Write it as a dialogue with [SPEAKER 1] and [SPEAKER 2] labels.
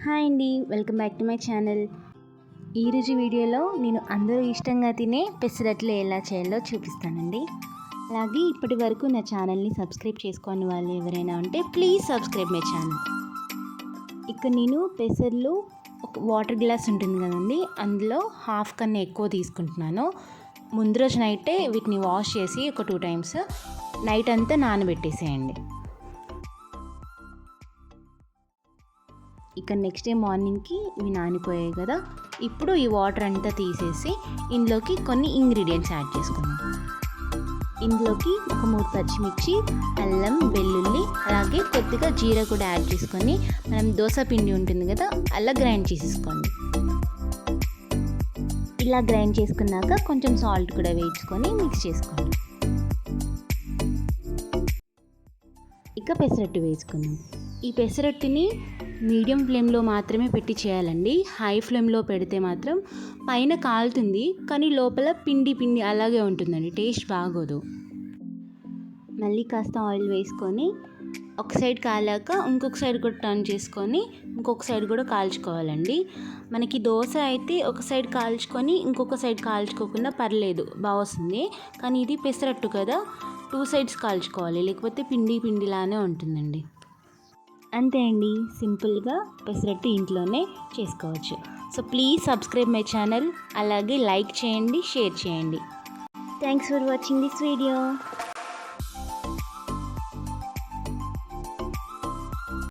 [SPEAKER 1] Hi అండి, welcome back to my channel. ఈరోజు వీడియోలో నేను అందరూ ఇష్టంగా తినే పెసరట్లు ఎలా చేయాలో చూపిస్తానండి. అలాగే ఇప్పటి వరకు నా ఛానల్ని సబ్స్క్రైబ్ చేసుకునే వాళ్ళు ఎవరైనా ఉంటే ప్లీజ్ సబ్స్క్రైబ్ మై ఛానల్. ఇక్కడ నేను పెసర్లు ఒక వాటర్ గ్లాస్ ఉంటుంది కదండి, అందులో హాఫ్ కన్నా ఎక్కువ తీసుకుంటున్నాను. ముందు రోజు నైటే వీటిని వాష్ చేసి ఒక 2 times నైట్ అంతా నానబెట్టేసేయండి. ఇక నెక్స్ట్ డే మార్నింగ్కి ఇవి నానిపోయాయి కదా, ఇప్పుడు ఈ వాటర్ అంతా తీసేసి ఇందులోకి కొన్ని ఇంగ్రీడియంట్స్ యాడ్ చేసుకుందాం. ఇందులోకి ఒక 3 పచ్చిమిర్చి, అల్లం, వెల్లుల్లి, అలాగే కొద్దిగా జీరా కూడా యాడ్ చేసుకొని మనం దోశ పిండి ఉంటుంది కదా అలా గ్రైండ్ చేసేసుకోండి. ఇలా గ్రైండ్ చేసుకున్నాక కొంచెం సాల్ట్ కూడా వేయించుకొని మిక్స్ చేసుకోండి. ఇక పెసరట్టు వేసుకుందాం. ఈ పెసరట్టుని మీడియం ఫ్లేమ్లో మాత్రమే పెట్టి చేయాలండి. హై ఫ్లేమ్లో పెడితే మాత్రం పైన కాలుతుంది కానీ లోపల పిండి పిండి అలాగే ఉంటుందండి, టేస్ట్ బాగోదు. మళ్ళీ కాస్త ఆయిల్ వేసుకొని ఒక సైడ్ కాలాక ఇంకొక సైడ్ కూడా టర్న్ చేసుకొని ఇంకొక సైడ్ కూడా కాల్చుకోవాలండి. మనకి దోశ అయితే ఒక సైడ్ కాల్చుకొని ఇంకొక సైడ్ కాల్చుకోకుండా పర్లేదు, బాగా వస్తుంది. కానీ ఇది పెసరట్టు కదా, 2 sides కాల్చుకోవాలి, లేకపోతే పిండి పిండిలానే ఉంటుందండి. అంతే అండి, సింపుల్గా పెసరట్టు ఇంట్లోనే చేసుకోవచ్చు. So please subscribe my channel, అలాగే లైక్ చేయండి, షేర్ చేయండి. Thanks for watching this video.